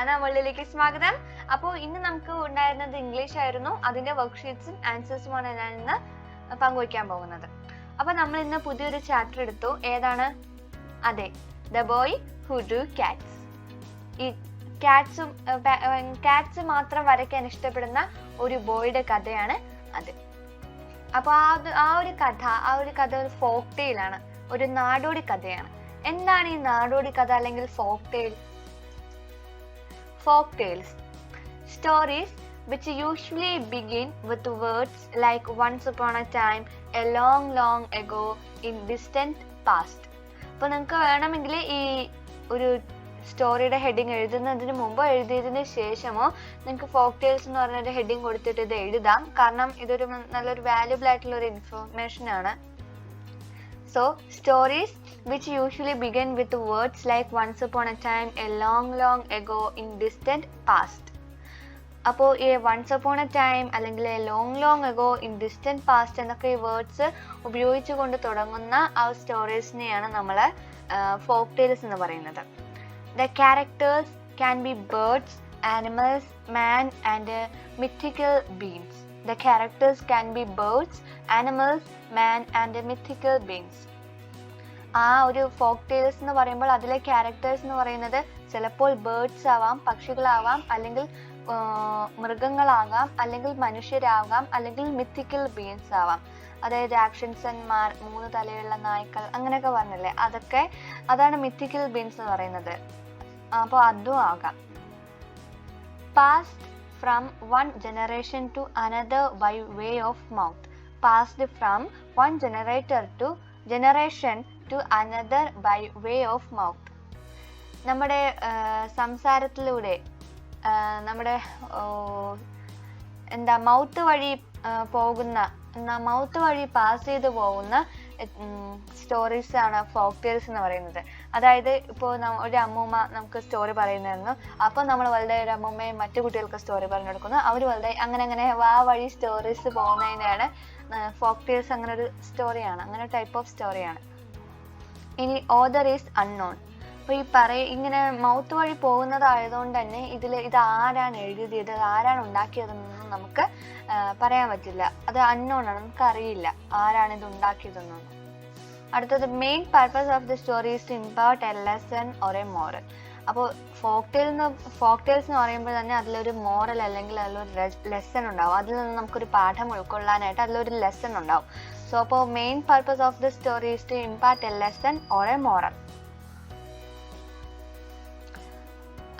ഷാന വേൾഡിലേക്ക് സ്വാഗതം. അപ്പോൾ ഇന്ന് നമുക്ക് ഉണ്ടായിരുന്നത് ഇംഗ്ലീഷ് ആയിരുന്നു. അതിന്റെ വർക്ക്ഷീറ്റ്സും ആൻസേഴ്സുമാണ് ഞാൻ ഇന്ന് പങ്കുവയ്ക്കാൻ പോകുന്നത്. അപ്പൊ നമ്മൾ ഇന്ന് പുതിയൊരു ചാപ്റ്റർ എടുത്തു. ഏതാണ്? അതെ, the boy who drew Katz. ഈ കാറ്റ്സ് മാത്രം വരയ്ക്കാൻ ഇഷ്ടപ്പെടുന്ന ഒരു ബോയുടെ കഥയാണ് അത്. അപ്പൊ ആ ഒരു കഥ ഒരു ഫോക്ക് ടെയിലാണ്, ഒരു നാടോടി കഥയാണ്. എന്താണ് ഈ നാടോടി കഥ അല്ലെങ്കിൽ folk tale? Folk tales, stories which usually begin with words like once upon a time, a long long ago, in distant past. അപ്പോൾ നിങ്ങൾക്ക് വേണമെങ്കിൽ ഈ ഒരു സ്റ്റോറിയുടെ ഹെഡിങ് എഴുതുന്നതിന് മുമ്പോ എഴുതിയതിന് ശേഷമോ നിങ്ങൾക്ക് ഫോക്ക് ടെയിൽസ് എന്ന് പറഞ്ഞൊരു ഹെഡിങ് കൊടുത്തിട്ട് ഇത് എഴുതാം. കാരണം ഇതൊരു നല്ലൊരു വാല്യുബിൾ ആയിട്ടുള്ള ഒരു ഇൻഫർമേഷൻ ആണ്. So, stories which usually begin with words like once upon a time, a long long ago, in distant past. അപ്പോൾ ഈ once upon a time അല്ലെങ്കിൽ a long long ago, in distant past എന്നൊക്കെ ഈ words ഉപയോഗിച്ചുകൊണ്ട് തുടങ്ങുന്ന ആ സ്റ്റോറീസിനെയാണ് നമ്മൾ folk tales എന്ന് പറയുന്നത്. The characters can be birds, animals, man and mythical beings. The characters can be birds, animals, man and mythical beings. ആ ഒരു ഫോക്ക് ടെയിൽസ് എന്ന് പറയുമ്പോൾ അതിലെ ക്യാരക്ടേഴ്സ് എന്ന് പറയുന്നത് ചിലപ്പോൾ ബേർഡ്സ് ആവാം, പക്ഷികളാവാം, അല്ലെങ്കിൽ മൃഗങ്ങളാകാം, അല്ലെങ്കിൽ മനുഷ്യരാകാം, അല്ലെങ്കിൽ മിത്തിക്കൽ ബീയിങ്സ് ആവാം. അതായത് രാക്ഷസന്മാർ, 3 തലയുള്ള നായ്ക്കൾ, അങ്ങനെയൊക്കെ പറഞ്ഞില്ലേ, അതാണ് മിത്തിക്കൽ ബീയിങ്സ് എന്ന് പറയുന്നത്. അപ്പോൾ അതും ആകാം. Passed from one generation to another by way of mouth. Passed from one generation to another by way of mouth. നമ്മുടെ സംസാരത്തിലൂടെ നമ്മുടെ മൗത്ത് വഴി പാസ് ചെയ്ത് പോകുന്ന സ്റ്റോറീസ് ആണ് ഫോക്ക് ടെയിൽസ് എന്ന് പറയുന്നത്. അതായത് ഇപ്പോൾ ഒരു അമ്മൂമ്മ നമുക്ക് സ്റ്റോറി പറയുന്നതായിരുന്നു. അപ്പോൾ നമ്മൾ വലുതായ ഒരു അമ്മൂമ്മയും മറ്റു കുട്ടികൾക്ക് സ്റ്റോറി പറഞ്ഞു കൊടുക്കുന്നു. അവർ വലുതായി അങ്ങനെ വഴി സ്റ്റോറീസ് പോകുന്നതിനാണ് ഫോക്ക് ടെയിൽസ്. അങ്ങനെ ഒരു സ്റ്റോറിയാണ്, അങ്ങനെ ടൈപ്പ് ഓഫ് സ്റ്റോറിയാണ്. ഇനി ഓദർ ഈസ് അൺനോൺ. അപ്പോൾ ഇങ്ങനെ മൗത്ത് വഴി പോകുന്നതായതുകൊണ്ട് തന്നെ ഇത് ആരാണ് എഴുതിയത്, ആരാണ് ഉണ്ടാക്കിയതെന്നൊന്നും നമുക്ക് പറയാൻ പറ്റില്ല. അത് അൺനോൺ ആണ്, നമുക്ക് അറിയില്ല ആരാണ് ഇത് ഉണ്ടാക്കിയതെന്നൊന്നും. അടുത്തത്, main purpose of the story is to impart a lesson or a moral. അപ്പോൾ ഫോക്ക് ടെയിൽസ് എന്ന് പറയുമ്പോൾ തന്നെ അതിലൊരു മോറൽ അല്ലെങ്കിൽ അതിലൊരു ലെസൺ ഉണ്ടാവും. അതിൽ നിന്ന് നമുക്കൊരു പാഠം ഉൾക്കൊള്ളാനായിട്ട് അതിലൊരു ലെസൺ ഉണ്ടാവും. സോ അപ്പോൾ main purpose of the story is to impart a lesson or a moral.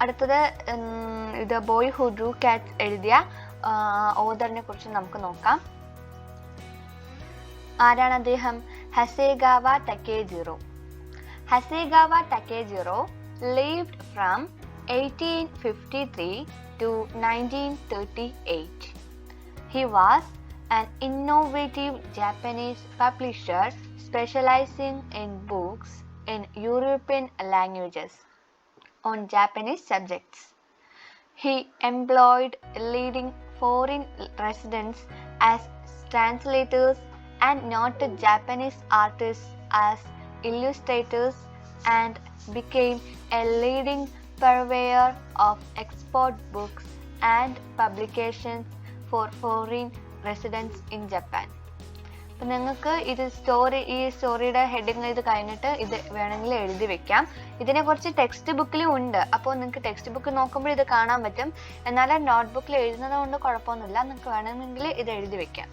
അടുത്തത്, the boy who drew cats എഴുതിയ ഓദറിനെ കുറിച്ച് നമുക്ക് നോക്കാം. ആരാണ് അദ്ദേഹം? ഹസേഗാവ ടക്കേജിറോ. ഹസേഗാവ ടക്കേജിറോ lived from 1853 to 1938. He was an innovative Japanese publisher specializing in books in European languages on Japanese subjects. He employed leading foreign residents as translators and noted Japanese artists as illustrators and became a leading purveyor of export books and publications for foreign residents in Japan. അപ്പം നിങ്ങൾക്ക് ഈ സ്റ്റോറിയുടെ heading ഇത് കഴിഞ്ഞിട്ട് ഇത് വേണമെങ്കിൽ എഴുതി വെക്കാം. ഇതിനെക്കുറിച്ച് ടെക്സ്റ്റ് ബുക്കിലും ഉണ്ട്. അപ്പോൾ നിങ്ങൾക്ക് ടെക്സ്റ്റ് ബുക്ക് നോക്കുമ്പോൾ ഇത് കാണാൻ പറ്റും. എന്നാൽ നോട്ട്ബുക്കിൽ എഴുതുന്നത് കൊണ്ട് കുഴപ്പമൊന്നുമില്ല, നിങ്ങൾക്ക് വേണമെങ്കിൽ ഇത് എഴുതി വെക്കാം.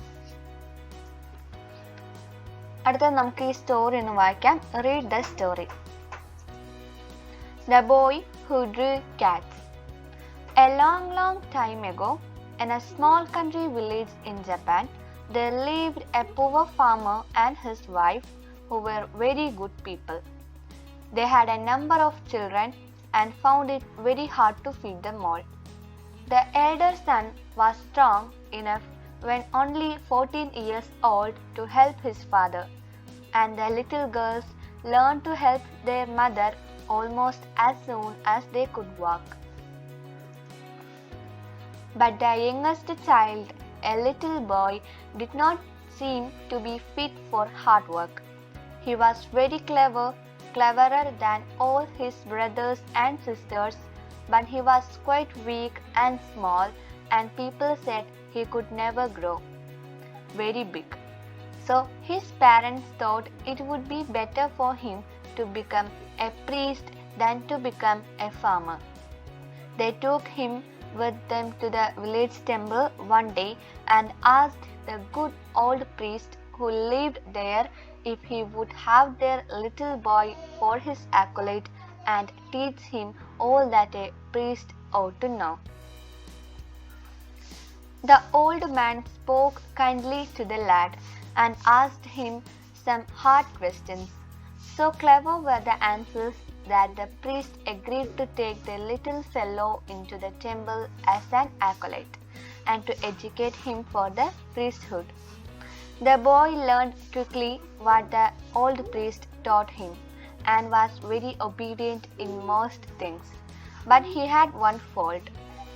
അടുത്തത് നമുക്ക് ഈ സ്റ്റോറി ഒന്ന് വായിക്കാം. Read the story. The boy who drew cats. A long, long time ago, in a small country village in Japan, there lived a poor farmer and his wife who were very good people. They had a number of children and found it very hard to feed them all. The elder son was strong enough when only 14 years old to help his father, and the little girls learned to help their mother almost as soon as they could walk. But the youngest child, a little boy, did not seem to be fit for hard work. He was very cleverer than all his brothers and sisters, but he was quite weak and small, and people said he could never grow very big. So his parents thought it would be better for him to become a priest than to become a farmer. They took him with them to the village temple one day and asked the good old priest who lived there if he would have their little boy for his acolyte and teach him all that a priest ought to know. The old man spoke kindly to the lad and asked him some hard questions. So clever were the answers that the priest agreed to take the little fellow into the temple as an acolyte and to educate him for the priesthood. The boy learned quickly what the old priest taught him and was very obedient in most things. But he had one fault.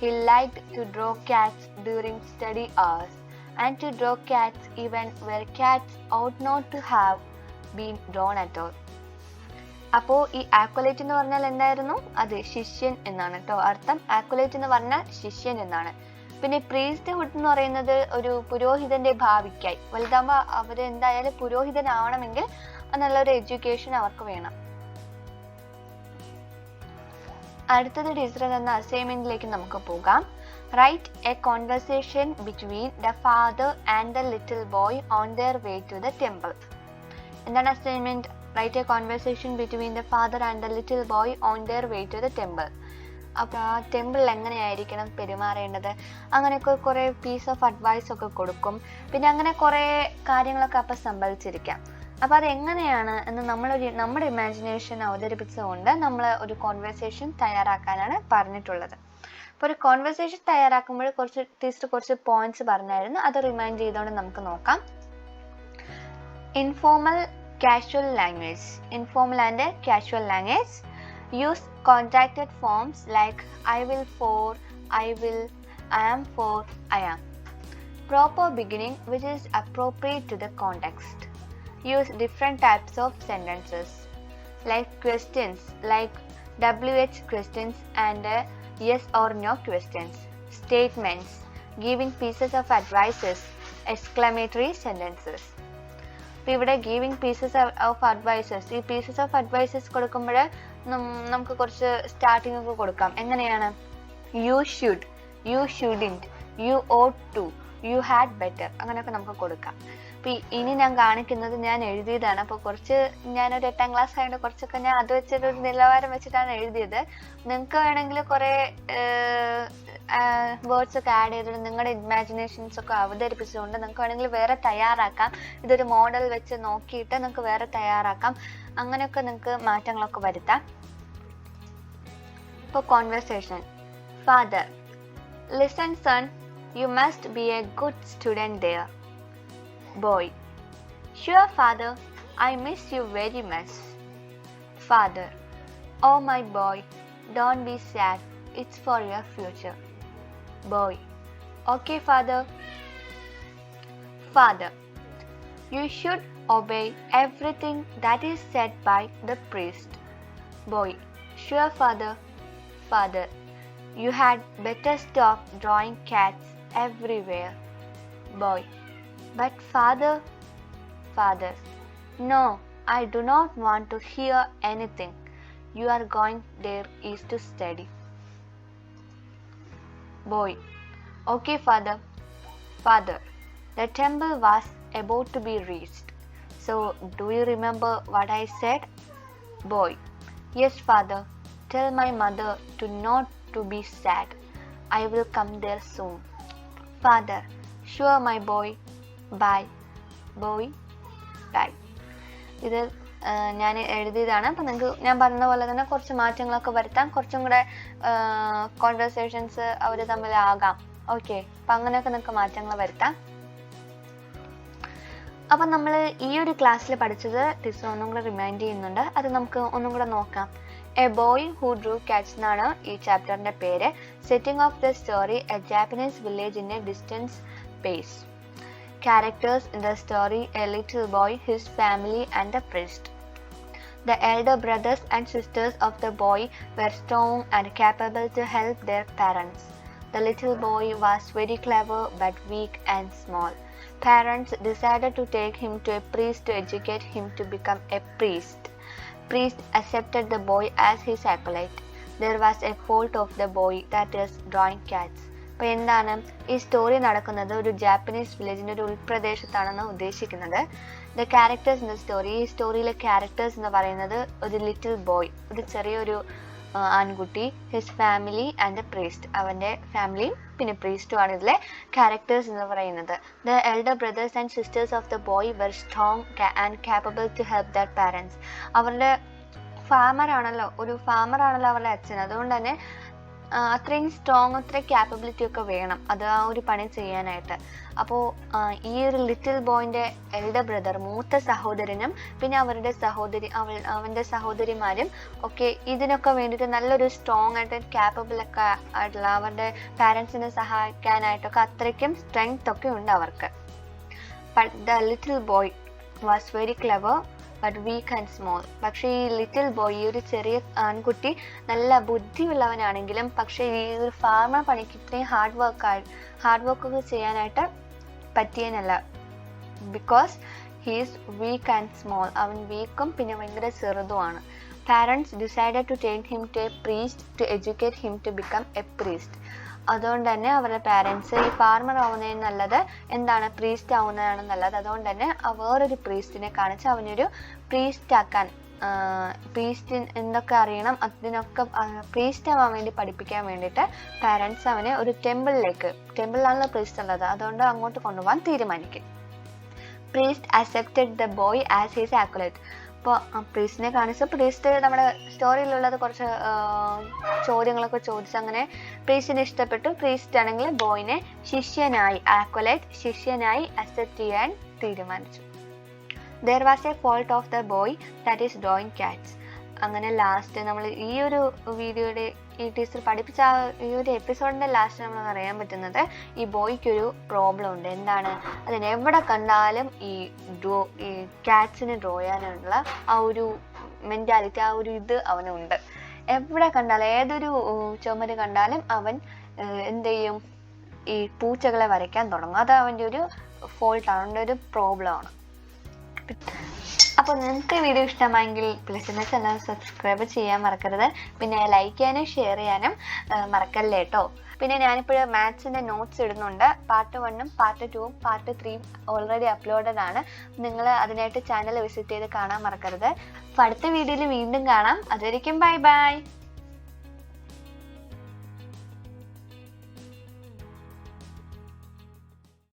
He liked to draw cats during study hours and to draw cats even where cats ought not to have been drawn at all. അപ്പോൾ ഈ ആക്വലേറ്റ് എന്ന് പറഞ്ഞാൽ എന്തായിരുന്നു? അതെ, ശിഷ്യൻ എന്നാണ് കേട്ടോ അർത്ഥം. ആക്വലേറ്റ് എന്ന് പറഞ്ഞാൽ ശിഷ്യൻ എന്നാണ്. പിന്നെ പ്രീസ്റ്റ്ഹുഡ് എന്ന് പറയുന്നത് ഒരു പുരോഹിതന്റെ ഭാവിക്കായി. വലുതാകുമ്പോൾ അവർ എന്തായാലും പുരോഹിതനാവണമെങ്കിൽ നല്ലൊരു എഡ്യൂക്കേഷൻ അവർക്ക് വേണം. അടുത്തത് ടീച്ചർ തന്ന അസൈൻമെന്റിലേക്ക് നമുക്ക് പോകാം. Write a conversation between the father and the little boy on their way to the temple. എന്താണ് assignment? Write a conversation between the father and the little boy on their way to the temple. അപ്പോൾ ആ ടെമ്പിളിൽ എങ്ങനെയായിരിക്കണം പെരുമാറേണ്ടത്, അങ്ങനെയൊക്കെ കുറേ piece of advice ഒക്കെ കൊടുക്കും. പിന്നെ അങ്ങനെ കുറേ കാര്യങ്ങളൊക്കെ അപ്പം സംഭവിച്ചിരിക്കാം. അപ്പോൾ അത് എങ്ങനെയാണ് എന്ന് നമ്മുടെ ഇമാജിനേഷൻ അവതരിപ്പിച്ചുകൊണ്ട് നമ്മൾ ഒരു കോൺവെർസേഷൻ തയ്യാറാക്കാനാണ് പറഞ്ഞിട്ടുള്ളത്. അപ്പോൾ ഒരു കോൺവെർസേഷൻ തയ്യാറാക്കുമ്പോൾ കുറച്ച് പോയിന്റ്സ് പറഞ്ഞായിരുന്നു, അത് റിമൈൻഡ് ചെയ്തുകൊണ്ട് നമുക്ക് നോക്കാം. Informal casual language. Informal and casual language. Use contracted forms like I will for, I will, I am for, I am. Proper beginning which is appropriate to the context. Use different types of sentences like questions like WH questions and yes or no questions. Statements, giving pieces of advices, exclamatory sentences. അപ്പോൾ ഇവിടെ giving pieces of advices, ഈ pieces of advices കൊടുക്കുമ്പോൾ നമുക്ക് കുറച്ച് starting ഒക്കെ കൊടുക്കാം. എങ്ങനെയാണ്? You should, you shouldn't, you ought to, you had better, അങ്ങനെയൊക്കെ നമുക്ക് കൊടുക്കാം. അപ്പോൾ ഇനി ഞാൻ കാണിക്കുന്നത് ഞാൻ എഴുതിയതാണ്. അപ്പോൾ ഞാനൊരു 8ാം ക്ലാസ് ആയതുകൊണ്ട് കുറച്ചൊക്കെ ഞാൻ അത് വെച്ചൊരു നിലവാരം വെച്ചിട്ടാണ് എഴുതിയത്. നിങ്ങൾക്ക് വേണമെങ്കിൽ കുറേ വേർഡ്സ് ഒക്കെ ആഡ് ചെയ്തിട്ട് നിങ്ങളുടെ ഇമാജിനേഷൻസ് ഒക്കെ അവതരിപ്പിച്ചുകൊണ്ട് നിങ്ങൾക്ക് വേണമെങ്കിൽ വേറെ തയ്യാറാക്കാം. ഇതൊരു മോഡൽ വെച്ച് നോക്കിയിട്ട് നിങ്ങൾക്ക് വേറെ തയ്യാറാക്കാം. അങ്ങനെയൊക്കെ നിങ്ങൾക്ക് മാറ്റങ്ങളൊക്കെ വരുത്താം. ഇപ്പോൾ conversation. Father: listen son, you must be a good student there. Boy: Sure father, I miss you very much. Father: Oh my boy, don't be sad, it's for your future. Boy: Okay father. Father: You should obey everything that is said by the priest. Boy: Sure father. Father: You had better stop drawing cats everywhere. Boy: But father. Father: No, I do not want to hear anything. You are going there is to study. Boy: Okay father. Father: The temple was about to be reached. So do you remember what I said? Boy: Yes father. Tell my mother to not to be sad. I will come there soon. Father: Sure my boy. Bye. Boy, bye. ഇത് ഞാൻ എഴുതിയതാണ്. അപ്പം നിങ്ങൾക്ക് ഞാൻ പറഞ്ഞ പോലെ തന്നെ കുറച്ച് മാറ്റങ്ങളൊക്കെ വരുത്താം. കുറച്ചും കൂടെ കോൺവെർസേഷൻസ് അവർ തമ്മിലാകാം. ഓക്കെ, അപ്പം അങ്ങനെയൊക്കെ നിങ്ങൾക്ക് മാറ്റങ്ങൾ വരുത്താം. അപ്പം നമ്മൾ ഈ ഒരു ക്ലാസ്സിൽ പഠിച്ചത് ടീച്ചർ ഒന്നും കൂടെ റിമൈൻഡ് ചെയ്യുന്നുണ്ട്. അത് നമുക്ക് ഒന്നും കൂടെ നോക്കാം. A boy who drew Katz എന്നാണ് ഈ ചാപ്റ്ററിൻ്റെ പേര്. Setting of the story: A Japanese village in A distance space. Characters in the story: a little boy, his family and a priest. The elder brothers and sisters of the boy were strong and capable to help their parents. The little boy was very clever but weak and small. Parents decided to take him to a priest to educate him to become a priest. Priest accepted the boy as his acolyte. There was a fault of the boy, that is drawing cats. അപ്പോൾ എന്താണ് ഈ story നടക്കുന്നത് ഒരു Japanese വില്ലേജിൻ്റെ ഒരു ഉൾപ്രദേശത്താണെന്ന് ഉദ്ദേശിക്കുന്നത്. The characters in the story, ഈ സ്റ്റോറിയിലെ characters എന്ന് പറയുന്നത് ഒരു ലിറ്റിൽ ബോയ്, ഒരു ചെറിയൊരു ആൺകുട്ടി, his family and the priest, അവൻ്റെ ഫാമിലിയും പിന്നെ പ്രീസ്റ്റും ആണ് ഇതിലെ ക്യാരക്ടേഴ്സ് എന്ന് പറയുന്നത്. The elder brothers and sisters of the boy were strong and capable to help their parents. അവരുടെ ഫാമറാണല്ലോ അവരുടെ അച്ഛൻ, അതുകൊണ്ട് തന്നെ അത്രയും സ്ട്രോങ്, അത്രയും ക്യാപ്പബിലിറ്റി ഒക്കെ വേണം അത് ആ ഒരു പണി ചെയ്യാനായിട്ട്. അപ്പോൾ ഈ ഒരു ലിറ്റിൽ ബോയിൻ്റെ എൽഡർ ബ്രദർ, മൂത്ത സഹോദരനും പിന്നെ അവൻ്റെ സഹോദരിമാരും ഒക്കെ ഇതിനൊക്കെ വേണ്ടിയിട്ട് നല്ലൊരു സ്ട്രോങ് ആയിട്ട് ക്യാപ്പബിൾ ഒക്കെ ആയിട്ടുള്ള അവരുടെ പാരൻസിനെ സഹായിക്കാനായിട്ടൊക്കെ അത്രയ്ക്കും സ്ട്രെങ്ത് ഒക്കെ ഉണ്ട് അവർക്ക്. But the little boy was very clever but weak and small. പക്ഷേ ഈ ലിറ്റിൽ ബോയ്, ഈ ഒരു ചെറിയ ആൺകുട്ടി നല്ല ബുദ്ധിയുള്ളവനാണെങ്കിലും പക്ഷേ ഈ ഒരു ഫാർമർ പണിക്ക് ഇത്രയും ഹാർഡ് വർക്കൊക്കെ ചെയ്യാനായിട്ട് പറ്റിയനല്ല. Because he's weak and small, അവൻ വീക്കും പിന്നെ ഭയങ്കര ചെറുതുമാണ്. Parents decided to take him to a priest to educate him to become a priest. അതുകൊണ്ട് തന്നെ അവരുടെ പാരൻസ് ഈ ഫാർമർ ആവുന്നതിന് നല്ലത് എന്താണ്, പ്രീസ്റ്റ് ആവുന്നതാണ് നല്ലത്. അതുകൊണ്ട് തന്നെ വേറൊരു പ്രീസ്റ്റിനെ കാണിച്ച് അവനൊരു പ്രീസ്റ്റ് ആക്കാൻ, പ്രീസ്റ്റിന് എന്തൊക്കെ അറിയണം അതിനൊക്കെ പ്രീസ്റ്റ് ആവാൻ വേണ്ടി പഠിപ്പിക്കാൻ വേണ്ടിയിട്ട് പാരൻസ് അവനെ ഒരു ടെമ്പിളിലാണല്ലോ പ്രീസ്റ്റ് ഉള്ളത്, അതുകൊണ്ട് അങ്ങോട്ട് കൊണ്ടുപോകാൻ തീരുമാനിക്കും. Priest accepted the boy as his acolyte. അപ്പോൾ പ്രീസ്റ്റിനെ കാണിച്ച് പ്രീസ്റ്റ് നമ്മുടെ സ്റ്റോറിയിലുള്ളത് കുറച്ച് ചോദ്യങ്ങളൊക്കെ ചോദിച്ച് അങ്ങനെ പ്രീസ്റ്റിനെ ഇഷ്ടപ്പെട്ടു. പ്രീസ്റ്റ് ആണെങ്കിൽ ബോയിനെ ശിഷ്യനായി അക്സെപ്റ്റ് ചെയ്യാൻ തീരുമാനിച്ചു. There was a fault of the boy, that is drawing cats. അങ്ങനെ ലാസ്റ്റ് നമ്മൾ ഈ ഒരു വീഡിയോയുടെ ഈ ടീച്ചർ പഠിപ്പിച്ച ഈ ഒരു എപ്പിസോഡിൻ്റെ ലാസ്റ്റ് നമ്മൾ അറിയാൻ പറ്റുന്നത് ഈ ബോയ്ക്കൊരു പ്രോബ്ലം ഉണ്ട്. എന്താണ്, അതിന് എവിടെ കണ്ടാലും ഈ ക്യാറ്റ്സിനെ ഡ്രോ ചെയ്യാനുള്ള ആ ഒരു മെൻറ്റാലിറ്റി, ആ ഒരു ഇത് അവനുണ്ട്. എവിടെ കണ്ടാലും ഏതൊരു ചുമര് കണ്ടാലും അവൻ എന്ത് ചെയ്യും, ഈ പൂച്ചകളെ വരയ്ക്കാൻ തുടങ്ങും. അത് അവൻ്റെ ഒരു ഫോൾട്ടാണ്, അവൻ്റെ ഒരു പ്രോബ്ലമാണ്. അപ്പോൾ നിങ്ങൾക്ക് വീഡിയോ ഇഷ്ടമായെങ്കിൽ പ്ലീസ് എന്നെ ചാനൽ സബ്സ്ക്രൈബ് ചെയ്യാൻ മറക്കരുത്. പിന്നെ ലൈക്ക് ചെയ്യാനും ഷെയർ ചെയ്യാനും മറക്കല്ലേ കേട്ടോ. പിന്നെ ഞാനിപ്പോൾ മാത്സിൻ്റെ നോട്ട്സ് ഇടുന്നുണ്ട്. പാർട്ട് 1ഉം പാർട്ട് 2ഉം പാർട്ട് 3ഉം ഓൾറെഡി അപ്ലോഡഡ് ആണ്. നിങ്ങൾ അതിനായിട്ട് ചാനൽ വിസിറ്റ് ചെയ്ത് കാണാൻ മറക്കരുത്. അപ്പോൾ അടുത്ത വീഡിയോയിൽ വീണ്ടും കാണാം. അതുവരെയ്ക്കും ബൈ ബൈ.